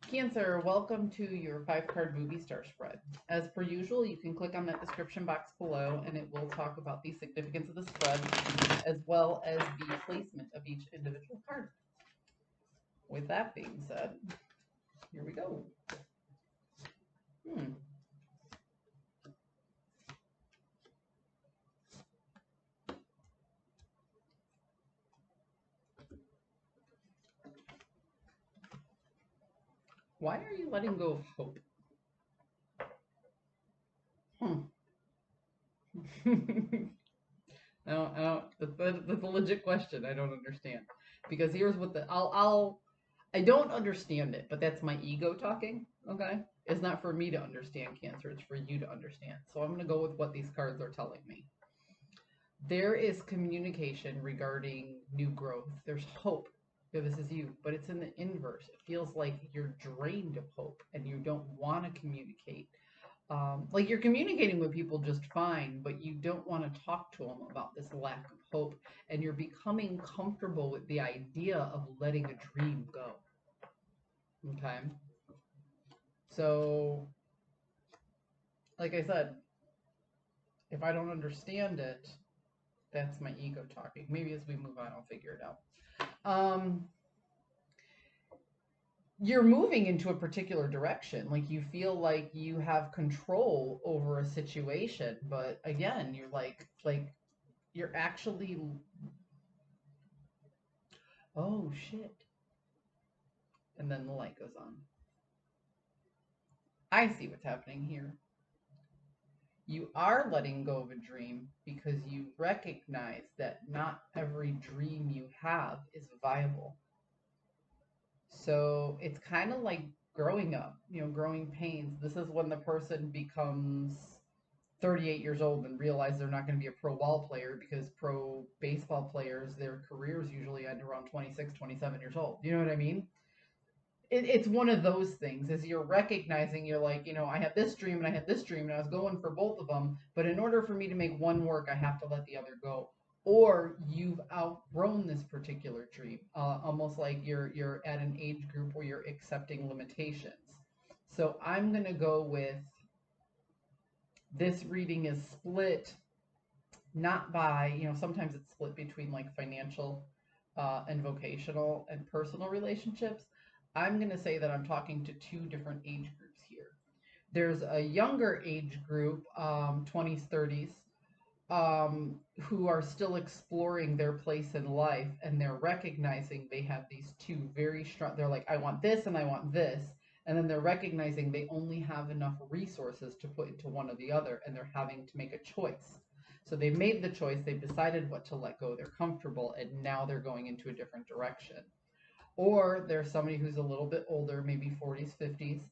Cancer, welcome to your 5 card movie star spread. As per usual, you can click on that description box below and it will talk about the significance of the spread as well as the placement of each individual card. With that being said, here we go. Hmm. Why are you letting go of hope? Hmm. That's a legit question. I don't understand. Because here's what I don't understand it, but that's my ego talking, okay? It's not for me to understand Cancer, it's for you to understand. So I'm going to go with what these cards are telling me. There is communication regarding new growth. There's hope. Yeah, this is you, but it's in the inverse. It feels like you're drained of hope and you don't want to communicate. Like you're communicating with people just fine, but you don't want to talk to them about this lack of hope, and you're becoming comfortable with the idea of letting a dream go. Okay. So, like I said, if I don't understand it, that's my ego talking. Maybe as we move on, I'll figure it out. You're moving into a particular direction. Like you feel like you have control over a situation, but again, you're like you're actually, oh shit. And then the light goes on. I see what's happening here. You are letting go of a dream because you recognize that not every dream you have is viable. So it's kind of like growing up, growing pains. This is when the person becomes 38 years old and realize they're not going to be a pro ball player because pro baseball players, their careers usually end around 26, 27 years old. You know what I mean? It's one of those things as you're recognizing you're like, I had this dream and I had this dream and I was going for both of them, but in order for me to make one work I have to let the other go, or you've outgrown this particular dream, almost like you're at an age group where you're accepting limitations. So I'm going to go with this reading is split not by, sometimes it's split between like financial and vocational and personal relationships. I'm going to say that I'm talking to two different age groups here. There's a younger age group, 20s, 30s, who are still exploring their place in life, and they're recognizing they have these two very strong, they're like, I want this and I want this. And then they're recognizing they only have enough resources to put into one or the other, and they're having to make a choice. So they've made the choice, they've decided what to let go, they're comfortable, and now they're going into a different direction. Or there's somebody who's a little bit older, maybe 40s, 50s,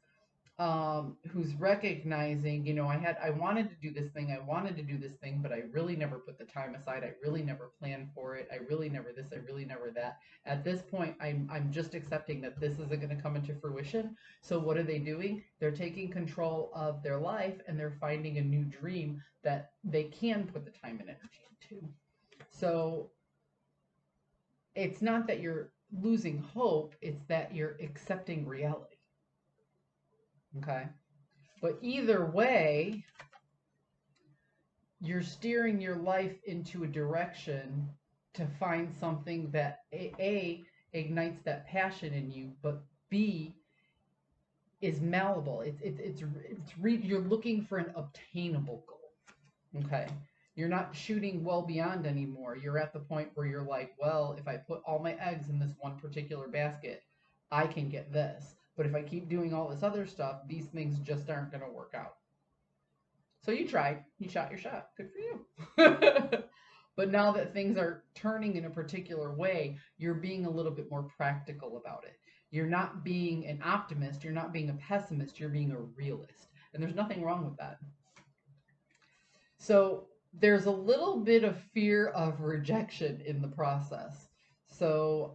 who's recognizing, I wanted to do this thing, but I really never put the time aside. I really never planned for it. I really never this, I really never that. At this point, I'm just accepting that this isn't going to come into fruition. So what are they doing? They're taking control of their life and they're finding a new dream that they can put the time and energy into. So it's not that you're losing hope, it's that you're accepting reality. Okay? But either way, you're steering your life into a direction to find something that A ignites that passion in you, but B is malleable. You're looking for an obtainable goal. Okay? You're not shooting well beyond anymore. You're at the point where you're like, well, if I put all my eggs in this one particular basket, I can get this. But if I keep doing all this other stuff, these things just aren't going to work out. So you tried, you shot your shot. Good for you. But now that things are turning in a particular way, you're being a little bit more practical about it. You're not being an optimist, you're not being a pessimist, you're being a realist. And there's nothing wrong with that. So there's a little bit of fear of rejection in the process. So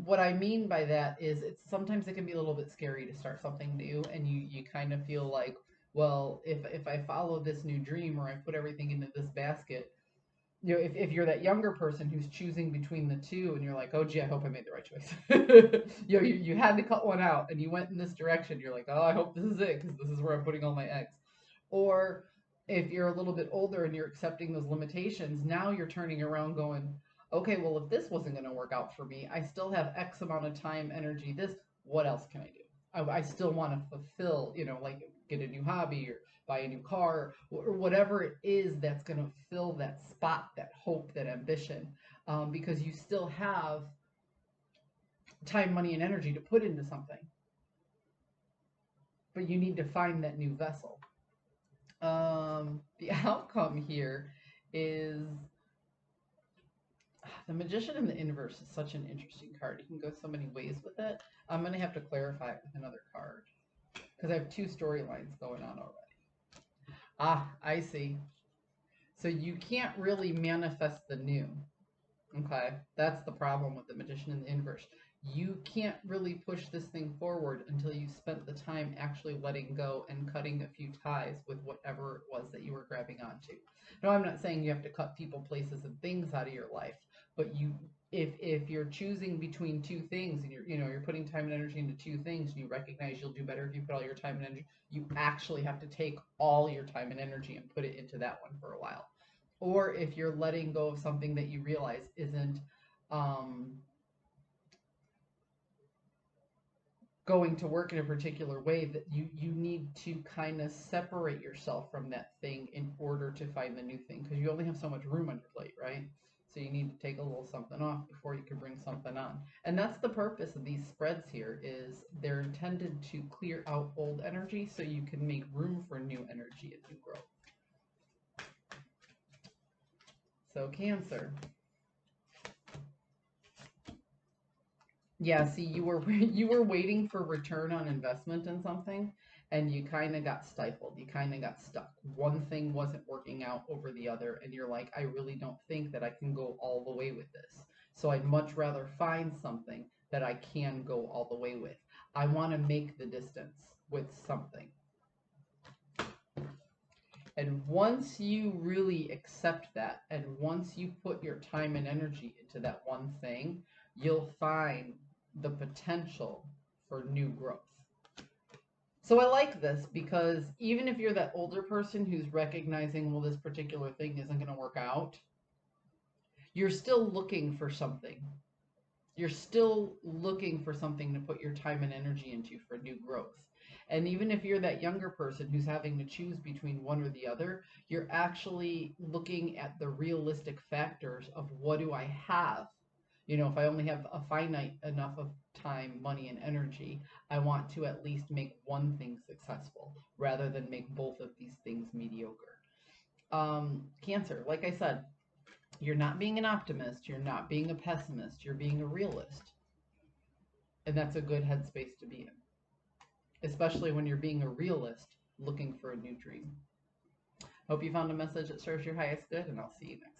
what I mean by that is sometimes it can be a little bit scary to start something new, and you kind of feel like, well, if I follow this new dream or I put everything into this basket, You know, if you're that younger person who's choosing between the two and you're like, oh gee, I hope I made the right choice. You know, you had to cut one out and you went in this direction. You're like, oh, I hope this is it because this is where I'm putting all my eggs. Or if you're a little bit older and you're accepting those limitations, now you're turning around going, okay, well, if this wasn't going to work out for me, I still have X amount of time, energy, this, what else can I do? I still want to fulfill, you know, like get a new hobby or buy a new car or whatever it is that's going to fill that spot, that hope, that ambition, because you still have time, money, and energy to put into something, but you need to find that new vessel. The outcome here is the Magician in the Inverse is such an interesting card. You can go so many ways with it. I'm going to have to clarify it with another card because I have two storylines going on already. Ah, I see. So you can't really manifest the new. Okay, that's the problem with the Magician in the Inverse. You can't really push this thing forward until you spent the time actually letting go and cutting a few ties with whatever it was that you were grabbing onto. No, I'm not saying you have to cut people, places, and things out of your life, but you, if you're choosing between two things and you're putting time and energy into two things, and you recognize you'll do better if you put all your time and energy, you actually have to take all your time and energy and put it into that one for a while. Or if you're letting go of something that you realize isn't um, going to work in a particular way, that you need to kind of separate yourself from that thing in order to find the new thing, because you only have so much room on your plate, right? So you need to take a little something off before you can bring something on. And that's the purpose of these spreads here, is they're intended to clear out old energy so you can make room for new energy and new growth. So Cancer. Yeah, see, you were you were waiting for return on investment in something, and you kind of got stifled. You kind of got stuck. One thing wasn't working out over the other, and you're like, I really don't think that I can go all the way with this. So I'd much rather find something that I can go all the way with. I want to make the distance with something. And once you really accept that, and once you put your time and energy into that one thing, you'll find the potential for new growth. So I like this because even if you're that older person who's recognizing, well, this particular thing isn't going to work out, you're still looking for something. You're still looking for something to put your time and energy into for new growth. And even if you're that younger person who's having to choose between one or the other, you're actually looking at the realistic factors of what do I have? You know, if I only have a finite enough of time, money, and energy, I want to at least make one thing successful rather than make both of these things mediocre. Cancer, like I said, you're not being an optimist, you're not being a pessimist, you're being a realist. And that's a good headspace to be in, especially when you're being a realist looking for a new dream. Hope you found a message that serves your highest good, and I'll see you next time.